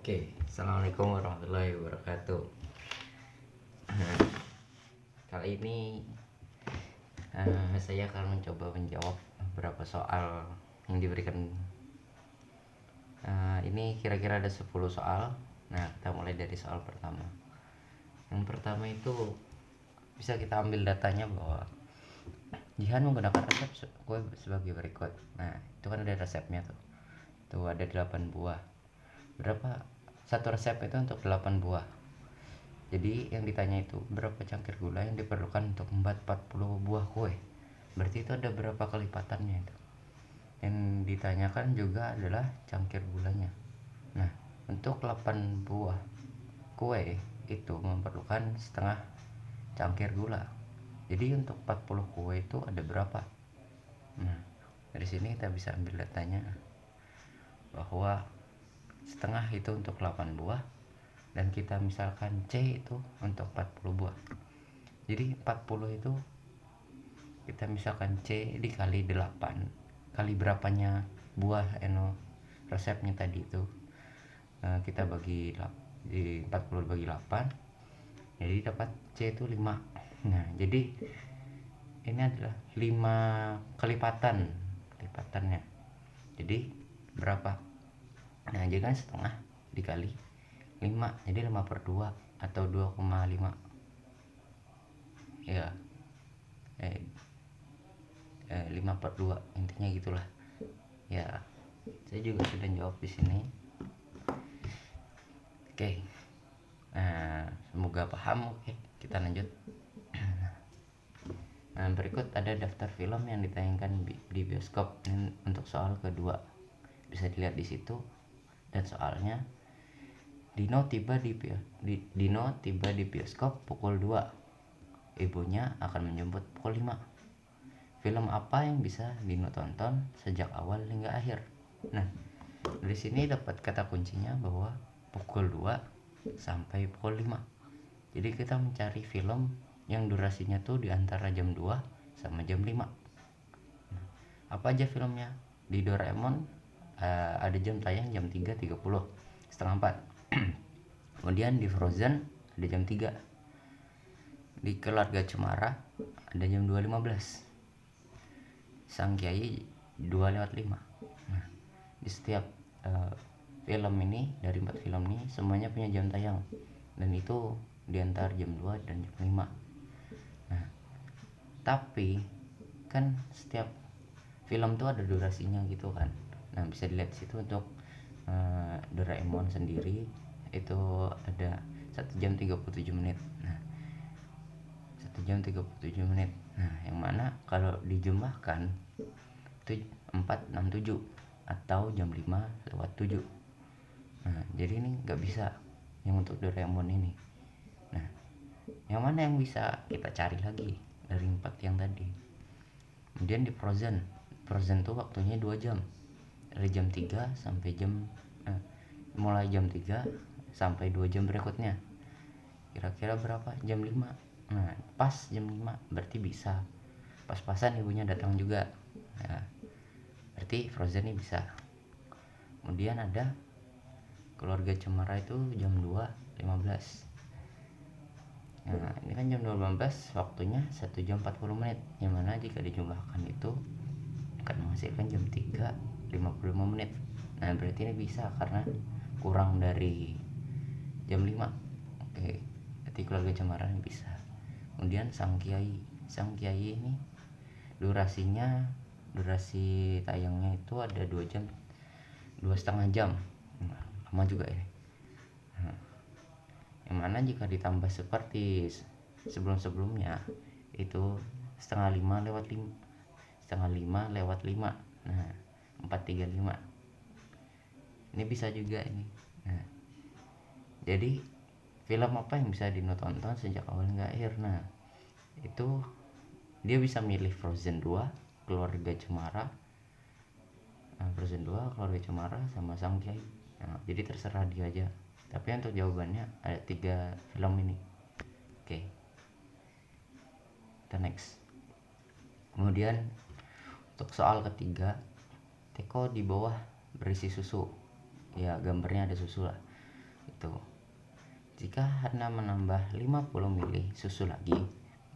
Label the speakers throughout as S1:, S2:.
S1: Oke, assalamualaikum warahmatullahi wabarakatuh. Kali ini saya akan mencoba menjawab beberapa soal yang diberikan. Ini kira-kira ada 10 soal. Nah, kita mulai dari soal pertama. Yang pertama itu bisa kita ambil datanya bahwa Jihan menggunakan resep kue sebagai berikut. Nah, itu kan ada resepnya tuh. Tuh ada 8 buah. Berapa satu resep itu untuk 8 buah. Jadi yang ditanya itu berapa cangkir gula yang diperlukan untuk membuat 40 buah kue. Berarti itu ada berapa kelipatannya itu. Yang ditanyakan juga adalah cangkir gulanya. Nah, untuk 8 buah kue itu memerlukan setengah cangkir gula. Jadi untuk 40 kue itu ada berapa? Nah, dari sini kita bisa ambil datanya bahwa setengah itu untuk 8 buah dan kita misalkan C itu untuk 40 buah. Jadi 40 itu kita misalkan C dikali 8 kali berapanya buah resepnya tadi itu, kita bagi di 40 bagi 8, jadi dapat C itu 5. Nah, jadi ini adalah 5 kelipatannya. Jadi berapa? Nah, jadi kan setengah dikali 5, jadi 5/2 atau 2,5 ya, 5/2 intinya gitulah ya. Saya juga sudah jawab di sini. Oke, semoga paham. Oke, kita lanjut. Nah, berikut ada daftar film yang ditayangkan di bioskop. Ini untuk soal kedua, bisa dilihat di situ. Dan soalnya, Dino tiba di bioskop pukul 2. Ibunya akan menjemput pukul 5. Film apa yang bisa Dino tonton sejak awal hingga akhir? Nah, dari sini dapat kata kuncinya bahwa pukul 2 sampai pukul 5. Jadi kita mencari film yang durasinya tuh di antara jam 2 sama jam 5. Nah, apa aja filmnya? Di Doraemon ada jam tayang jam 3.30, setengah 4. Kemudian di Frozen ada jam 3. Di Keluarga Cemara ada jam 2.15. Sang Kiai 2:05. Nah, di setiap film ini, dari 4 film ini semuanya punya jam tayang, dan itu di antara jam 2 dan jam 5. Nah, tapi kan setiap film tuh ada durasinya gitu kan. Nah, bisa dilihat situ untuk Doraemon sendiri itu ada 1 jam 37 menit. Nah, 1 jam 37 menit. Nah, yang mana kalau dijumlahkan itu 467 atau jam 5:07. Nah, jadi ini nggak bisa yang untuk Doraemon ini. Nah, yang mana yang bisa kita cari lagi dari 4 yang tadi. Kemudian di Frozen tuh waktunya 2 jam, dari jam 3 sampai mulai jam 3 sampai 2 jam berikutnya. Kira-kira berapa? Jam 5. Nah, pas jam 5 berarti bisa pas-pasan ibunya datang juga. Nah, berarti Frozen ini bisa. Kemudian ada Keluarga Cemara itu jam 2:15. Nah, ini kan jam 2:15, waktunya 1 jam 40 menit, yang mana jika dijumlahkan itu akan menghasilkan jam 3:55 menit. Nah, berarti ini bisa karena kurang dari jam 5. Oke, berarti Keluarga Cemara ini bisa. Kemudian Sang Kiai ini durasi tayangnya itu ada 2 jam, 2,5 jam. Nah, lama juga ini. Nah, yang mana jika ditambah seperti sebelum-sebelumnya itu setengah 5 lewat 5. Nah, 4:35. Ini bisa juga ini. Nah, jadi film apa yang bisa Dino tonton sejak awal hingga akhir? Nah, itu dia bisa milih Frozen 2, Keluarga Cemara, sama Sang Kiai. Nah, jadi terserah dia aja. Tapi untuk jawabannya ada 3 film ini. Oke, kita next. Kemudian untuk soal ketiga, teko di bawah berisi susu. Ya, gambarnya ada susu lah. Itu jika Anda menambah 50 mili susu lagi,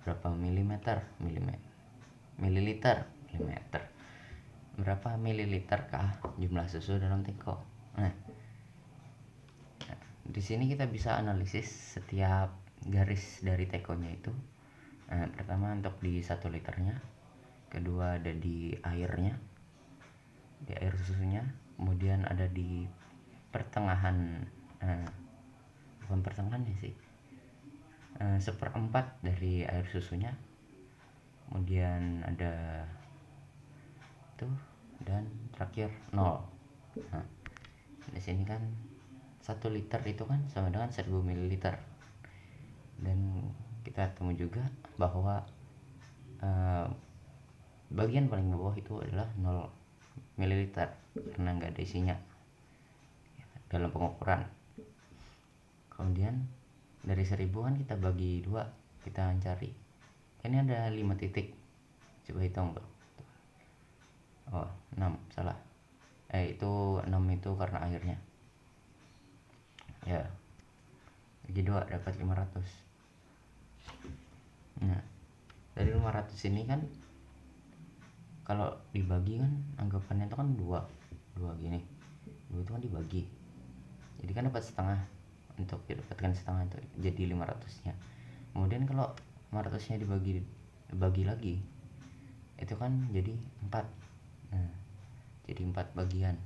S1: berapa mililiter, berapa mililiter kah jumlah susu dalam teko? Nah, di sini kita bisa analisis setiap garis dari tekonya itu. Pertama untuk di 1 liternya, kedua ada di airnya, di air susunya, kemudian ada di pertengahan, bukan pertengahan sih, 1/4 dari air susunya, kemudian ada itu, dan terakhir 0. Nah, di sini kan 1 liter itu kan sama dengan 1000 ml, dan kita temu juga bahwa bagian paling bawah itu adalah 0 ml karena nggak ada isinya dalam pengukuran. Kemudian dari 1000 kan kita bagi 2, kita cari ini ada 5 titik, coba hitung tuh. Oh 6, salah, itu 6 itu karena airnya ya, bagi 2 dapat 500. Nah, dari 500 ini kan kalau dibagi kan anggapannya itu kan 2 gini, 2 itu kan dibagi, jadi kan dapat setengah. Untuk didapatkan setengah itu jadi 500 nya. Kemudian kalau 500 nya dibagi lagi, itu kan jadi 4. Nah, jadi 4 bagian,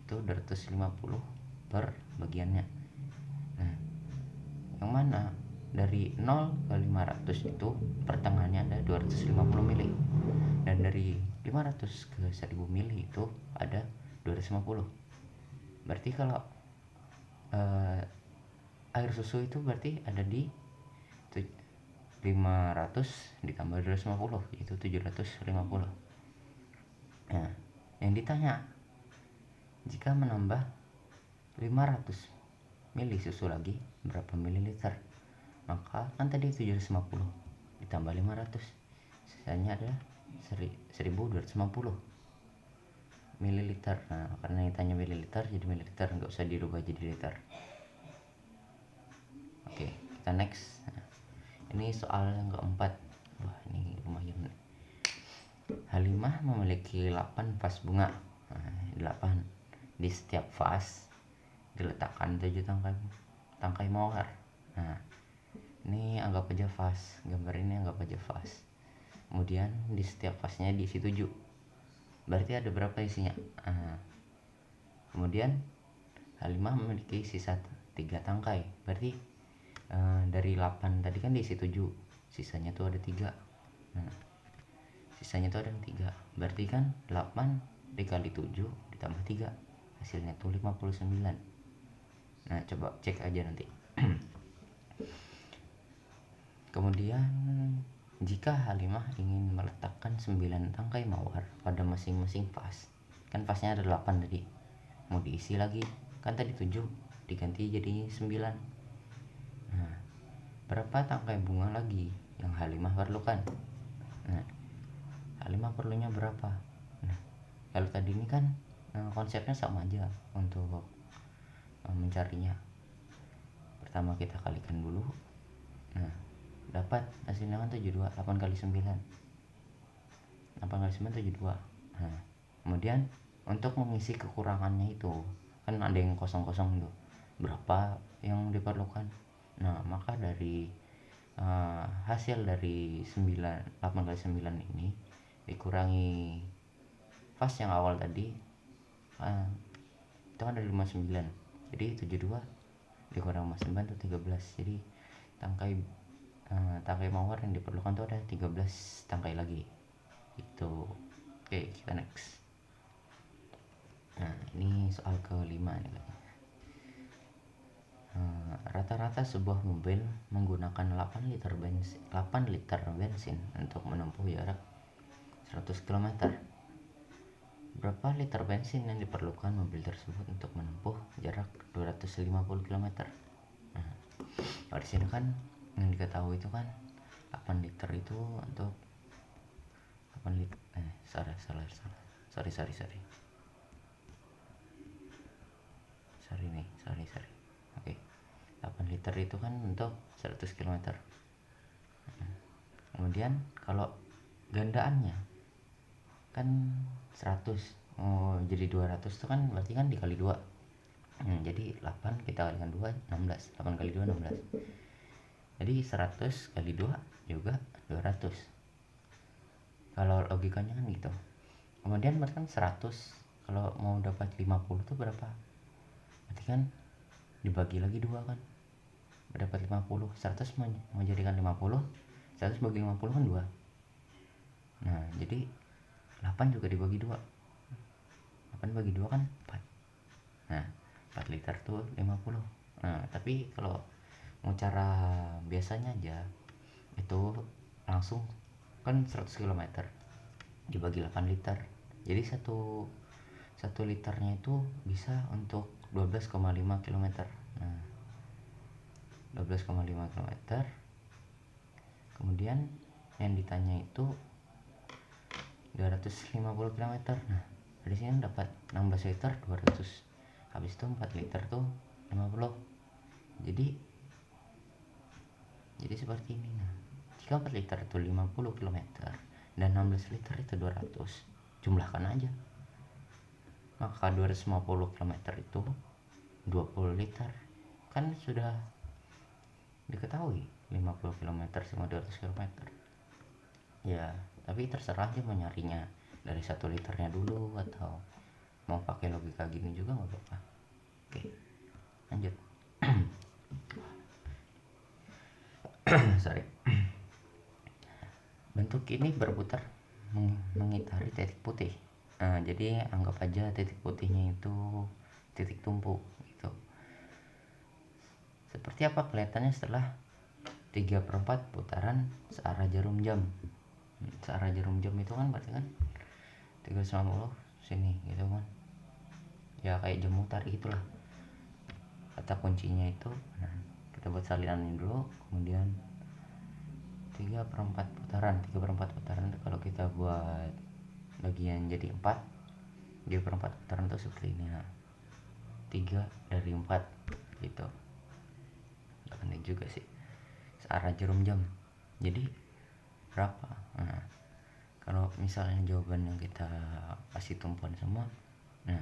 S1: itu 250 per bagiannya. Nah, yang mana dari 0 ke 500 itu pertengahannya ada 250 mili, dan dari 500 ke 1000 mili itu ada 250. Berarti kalau air susu itu berarti ada di 500 ditambah 250 itu 750. Nah, yang ditanya, jika menambah 500 mili susu lagi berapa mililiter? Maka kan tadi 750 ditambah 500, sisanya adalah 1250 mililiter. Nah, karena ditanya mililiter jadi mililiter, nggak usah dirubah jadi liter. Oke, kita next. Nah, ini soal yang keempat. Wah, ini lumayan. Halimah memiliki 8 vas bunga. Nah, 8. Di setiap vas diletakkan 7 tangkai mawar. Nah, ini anggap aja vas, gambar ini anggap aja vas. Kemudian di setiap vasnya diisi 7. Berarti ada berapa isinya? Nah, kemudian Halimah memiliki sisa 3 tangkai. Berarti dari 8 tadi kan diisi 7, sisanya tuh ada 3. Nah, sisanya tuh ada 3. Berarti kan 8 dikali 7 ditambah 3, hasilnya tuh 59. Nah, coba cek aja nanti. Kemudian jika Halimah ingin meletakkan 9 tangkai mawar pada masing-masing vas, kan vasnya ada 8 tadi, mau diisi lagi, kan tadi 7 diganti jadi 9. Nah, berapa tangkai bunga lagi yang Halimah perlukan? Nah, Halimah perlunya berapa? Nah, kalau tadi ini kan konsepnya sama aja untuk mencarinya. Pertama kita kalikan dulu. Nah, dapat hasilnya kan 72, 8 kali 9, 8 kali 9 72. Nah, kemudian untuk mengisi kekurangannya itu kan ada yang kosong-kosong itu, berapa yang diperlukan? Nah, maka dari hasil dari 8 kali 9 ini dikurangi vas yang awal tadi, itu kan ada 59, jadi 72 dikurang 59 itu 13. Jadi tangkai mawar yang diperlukan tuh ada 13 tangkai lagi itu. Oke, kita next. Nah, ini soal kelima nih. Rata-rata sebuah mobil menggunakan 8 liter bensin untuk menempuh jarak 100 km. Berapa liter bensin yang diperlukan mobil tersebut untuk menempuh jarak 250 km? Nah, kalau di sini kan yang diketahui itu kan 8 liter itu untuk 8 liter. Sorry nih. Oke. liter itu kan untuk 100 km. Kemudian kalau gandaannya kan 100, jadi 200 itu kan berarti kan dikali 2. Jadi 8 kita kalikan 2, 16. 8 kali 2 16. Jadi 100 kali 2 juga 200. Kalau logikanya kan gitu. Kemudian berarti kan 100 kalau mau dapat 50 itu berapa? Berarti kan dibagi lagi 2 kan. Dapat 50. 100 mau jadikan 50. 100 bagi 50 kan 2. Nah, jadi 8 juga dibagi 2. 8 bagi 2 kan 4. Nah, 4 liter tuh 50. Nah, tapi kalau mau cara biasanya aja itu langsung kan 100 km dibagi 8 liter. Jadi satu liternya itu bisa untuk 12,5 km. Nah, 12,5 km. Kemudian yang ditanya itu 250 km. Nah, dari sini dapat 16 liter 200. Habis itu 4 liter tuh 50. Jadi seperti ini. Nah, jika 4 liter itu 50 km dan 16 liter itu 200, jumlahkan aja. Maka 250 km itu 20 liter. Kan sudah diketahui 50 km sama 200 km. Ya, tapi terserah aja mau nyarinya dari 1 liternya dulu atau mau pakai logika gini juga nggak apa-apa. Oke, lanjut. Sorry. Bentuk ini berputar mengitari titik putih. Nah, jadi anggap aja titik putihnya itu titik tumpu gitu. Seperti apa kelihatannya setelah 3/4 putaran searah jarum jam. Searah jarum jam itu kan berarti kan 360 sini gitu kan. Ya kayak jam mutar gitulah. Kata kuncinya itu, nah, kita buat salinannya dulu, kemudian 3/4 putaran. 3/4 putaran kalau kita buat bagian jadi 4, 3/4 putaran itu seperti ini. Nah, 3 dari 4 gitu. Pendek juga sih. Searah jarum jam. Jadi berapa? Nah, kalau misalnya jawaban yang kita kasih tumpuan semua, nah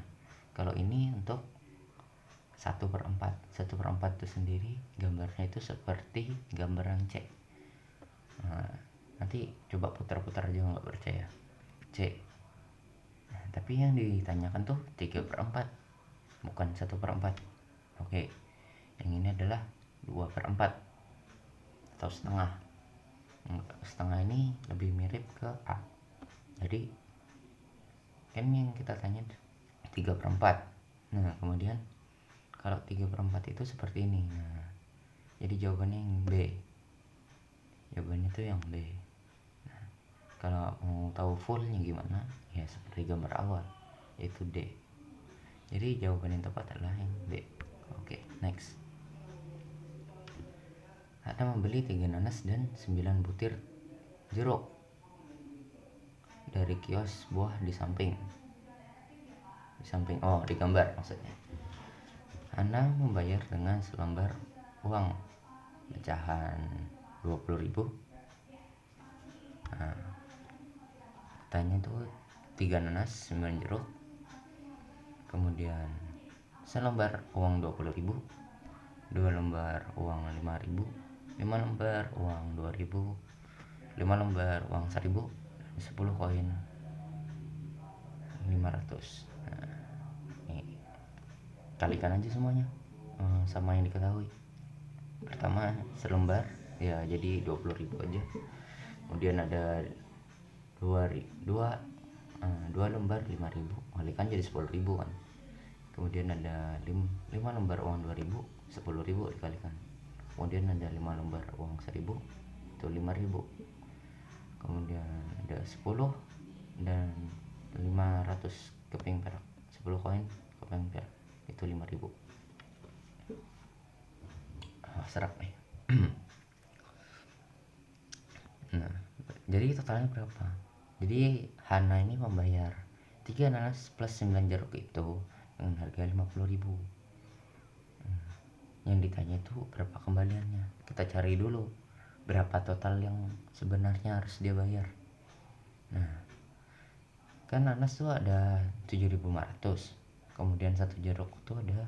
S1: kalau ini untuk 1/4. 1/4 itu sendiri gambarnya itu seperti gambaran C. Nah, nanti coba putar-putar aja nggak percaya. C. Nah, tapi yang ditanyakan tuh 3/4, bukan 1/4. Oke, yang ini adalah 2/4 atau setengah. Setengah ini lebih mirip ke A. Jadi kan yang kita tanya 3/4. Nah, kemudian kalau 3/4 itu seperti ini. Nah, jadi jawabannya yang B. Jawabannya tuh yang B. Nah, kalau mau tahu fullnya gimana, ya seperti gambar awal, yaitu D. Jadi jawaban yang tepat adalah yang B. Oke, next. Ada membeli 3 nanas dan 9 butir jeruk dari kios buah di samping. Di gambar maksudnya. Anda membayar dengan selembar uang pecahan 20.000. Nah, tanya tuh 3 nanas 9 jeruk, kemudian selembar uang 20.000, 2 lembar uang 5.000, 5 lembar uang 2.000, 5 lembar uang 1.000, 10 koin 500. Nah, ini kalikan aja semuanya sama yang diketahui. Pertama selembar ya jadi 20.000 aja. Kemudian ada 2 lembar 5.000, kalikan jadi 10.000 kan. Kemudian ada 5 lembar uang 2.000, 10.000 dikalikan. Kemudian ada 5 lembar uang 1.000, itu 5.000. Kemudian ada 10 dan 500 keping perak, 10 koin keping perak, itu 5.000. Serak nih. Nah, jadi totalnya berapa? Jadi Hana ini membayar 3 nanas plus 9 jeruk itu dengan harga 50.000. yang ditanya itu berapa kembaliannya. Kita cari dulu berapa total yang sebenarnya harus dia bayar. Nah, kan nanas tuh ada 7.500, kemudian satu jeruk tuh ada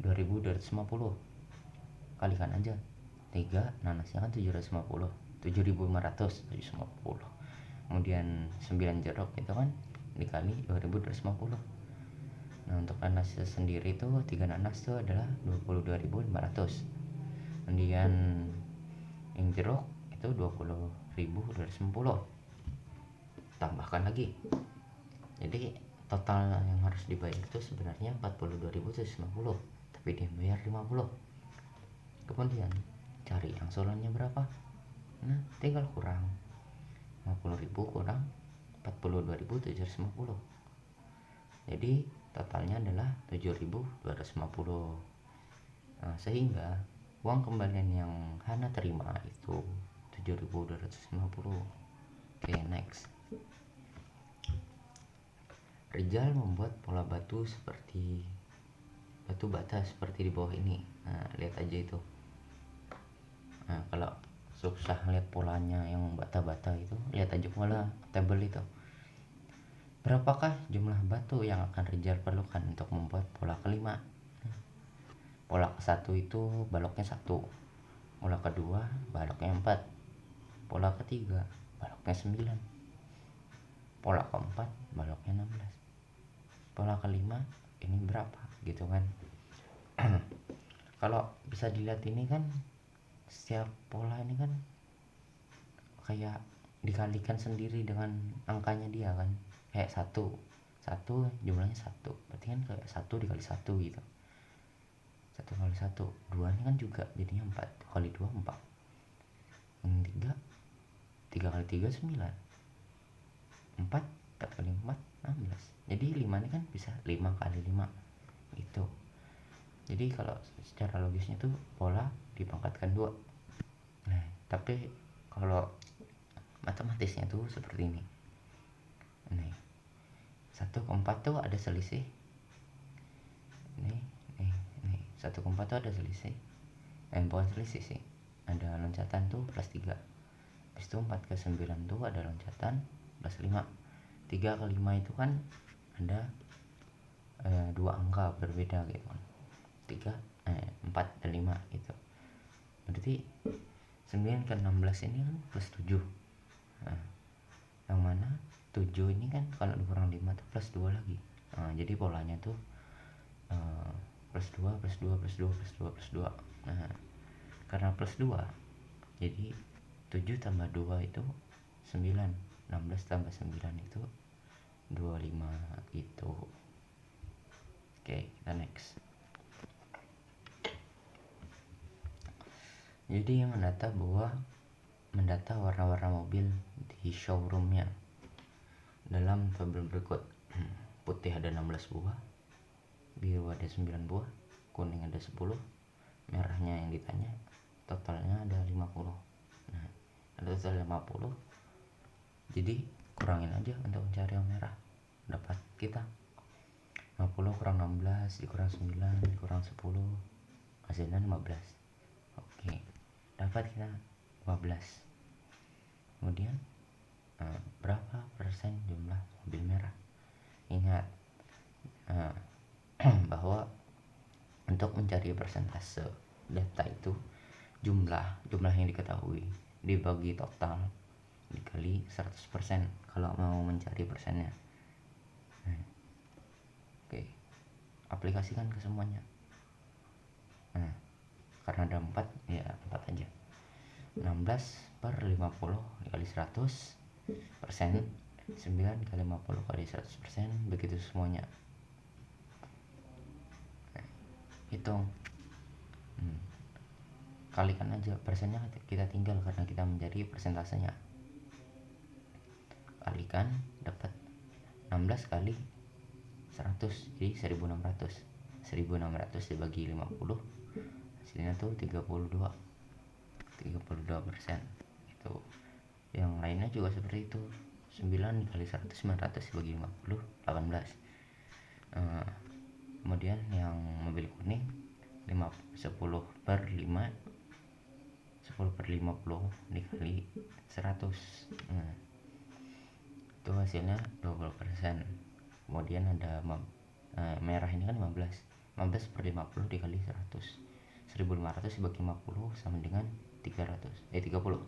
S1: 2.250, kalikan aja 3, nanasnya kan 750, 7.500, 750, kemudian 9 jeruk itu kan dikali 2.250. Nah, untuk nanas sendiri itu 3 nanas itu adalah 22.500. Kemudian yang jeruk itu 20.250. Tambahkan lagi. Jadi total yang harus dibayar itu sebenarnya 42.150, tapi dia bayar 50. Kemudian cari angsurannya berapa. Nah, tinggal kurang 50.000 kurang 42.750. Jadi totalnya adalah 7.250. Nah, sehingga uang kembalian yang Hana terima itu 7.250. Oke, next. Rizal membuat pola batu seperti batu bata seperti di bawah ini. Nah, lihat aja itu. Nah, kalau susah lihat polanya yang bata-bata itu, lihat aja pola tabel itu. Berapakah jumlah batu yang akan Rizal perlukan untuk membuat pola kelima? Pola ke-1 itu baloknya 1, pola kedua baloknya 4, pola ketiga baloknya 9, pola keempat baloknya 16, pola kelima ini berapa gitu kan. Kalau bisa dilihat ini kan setiap pola ini kan kayak dikalikan sendiri dengan angkanya dia kan, kayak satu jumlahnya 1, berarti kan kayak 1 dikali 1 gitu. 1 kali 1 2 ini kan juga jadinya 4, 2 kali 2 4, yang 3 kali 3 9, 4 kali 4 16. Jadi 5 ini kan bisa 5 kali 5 itu. Jadi kalau secara logisnya tuh pola dipangkatkan 2. Nah, tapi kalau matematisnya tuh seperti ini. Nih, 1 ke 4 tuh ada selisih. Nih 1 ke 4 tuh ada selisih. Bukan selisih sih, ada loncatan tuh plus 3. Habis itu 4 ke 9 tuh ada loncatan plus 5. 3 ke 5 itu kan ada 2 angka berbeda gitu kan. 4 dan 5 gitu. Berarti 9 ke 16 ini kan plus 7. Nah, yang mana 7 ini kan kalau dikurang 5 tuh plus 2 lagi. Nah, jadi polanya tuh plus 2 plus 2 plus 2 plus 2 plus 2. Nah, karena plus 2 jadi 7 tambah 2 itu 9, 16 tambah 9 itu 25 gitu. Oke, kita next. Jadi yang mendata warna-warna mobil di showroomnya dalam tabel berikut. Putih ada 16 buah, biru ada 9 buah, kuning ada 10, merahnya yang ditanya totalnya ada 50. Nah, ada total 50, jadi kurangin aja untuk mencari yang merah. Dapat kita 50 kurang 16 dikurang 9 dikurang 10, hasilnya 15. Oke, dapat kita 15. Kemudian berapa persen jumlah mobil merah? Ingat bahwa untuk mencari persentase data itu jumlah yang diketahui dibagi total dikali 100% kalau mau mencari persennya. Oke, aplikasikan ke semuanya. Nah, karena ada 4 ya 4 aja. 16 per 50 dikali 100 persen, 9 kali 50 kali 100%, begitu semuanya. Hitung. Kalikan aja persennya, kita tinggal karena kita mencari persentasenya. Kalikan dapat 16 kali 100 jadi 1600. 1600 dibagi 50 hasilnya tuh 32%. Itu yang lainnya juga seperti itu. 9 kali 100 900 dibagi 50 18. Kemudian yang mobil kuning 10/50 dikali 100. Nah, itu hasilnya 20%. Kemudian ada merah ini kan 15/50 dikali 100. 1500 dibagi 50 sama dengan 30.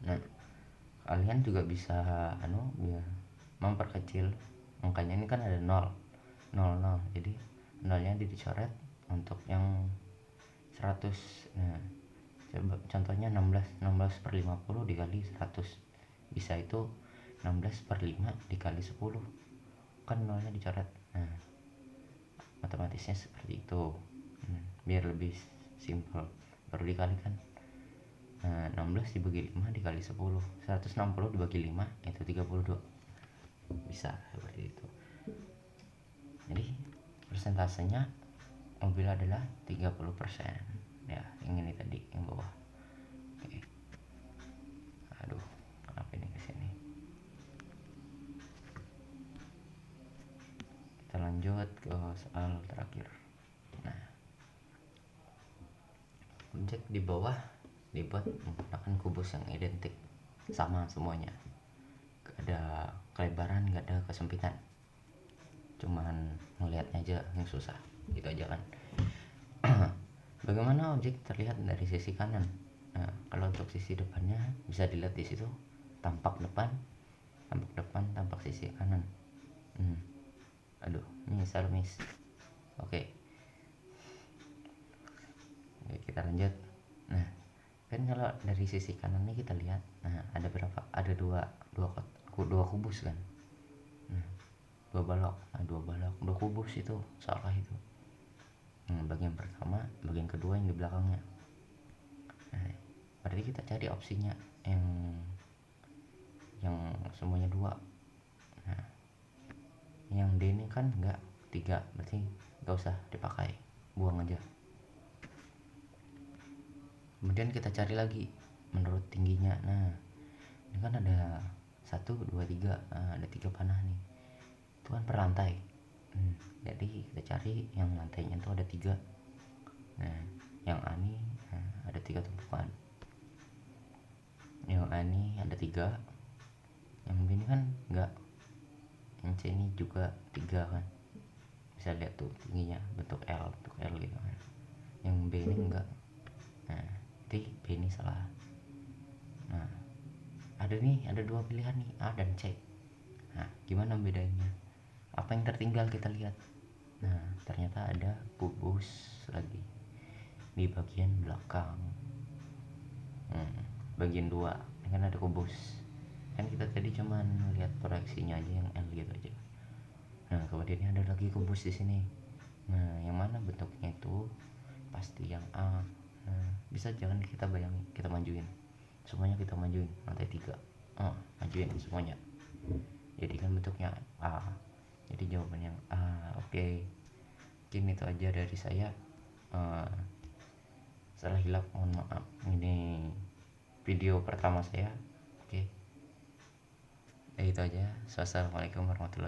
S1: Nah, kalian juga bisa memperkecil angkanya. Ini kan ada 0, jadi nolnya dicoret untuk yang 100. Nah, coba contohnya 16/50 dikali 100, bisa itu 16/5 dikali 10, kan nolnya dicoret. Nah, matematisnya seperti itu. Biar lebih simpel baru dikalikan. 16 dibagi 5 dikali 10, 160 dibagi 5 itu 32. Bisa seperti itu. Jadi persentasenya mobil adalah 30%. Ya, yang ini tadi yang bawah. Oke. Aduh, kenapa ini kesini? Kita lanjut ke soal terakhir. Nah, objek di bawah dibuat menggunakan kubus yang identik, sama semuanya, gak ada kelebaran, gak ada kesempitan, cuman ngelihatnya aja yang susah, gitu aja kan. Bagaimana objek terlihat dari sisi kanan? Nah, kalau untuk sisi depannya bisa dilihat di situ, tampak depan, tampak sisi kanan. Aduh, miss. Oke, kita lanjut. Nah, kan kalau dari sisi kanan ini kita lihat, nah ada berapa? Ada dua kubus kan. Nah, dua kubus itu salah itu. Bagian pertama, bagian kedua yang di belakangnya. Nah, berarti kita cari opsinya yang semuanya 2. Nah, yang D ini kan enggak 3, berarti enggak usah dipakai, buang aja. Kemudian kita cari lagi menurut tingginya. Nah, ini kan ada 1, 2, 3. Nah, ada 3 panah nih, itu kan per lantai. Jadi kita cari yang lantainya itu ada 3. Nah, yang A ini ada 3 tumpukan. Yang A ini ada 3. Yang B ini kan enggak. Yang C ini juga 3 kan. Bisa lihat tuh tingginya bentuk L gitu kan. Yang B ini enggak. Nah, jadi B ini salah. Nah, ada 2 pilihan nih, A dan C. Nah, gimana bedanya? Apa yang tertinggal kita lihat? Nah, ternyata ada kubus lagi di bagian belakang. Bagian 2 ini kan ada kubus. Kan kita tadi cuman lihat proyeksinya aja yang L gitu aja. Nah, kemudian ada lagi kubus di sini. Nah, yang mana bentuknya itu pasti yang A. Nah, bisa jangan kita bayangin, kita majuin semuanya, kita majuin lantai 3. Majuin semuanya, jadi kan bentuknya A, jadi jawaban yang A. Oke. Mungkin itu aja dari saya. Salah hilap mohon maaf, ini video pertama saya. Oke, itu aja. Wassalamualaikum warahmatullahi wabarakatuh.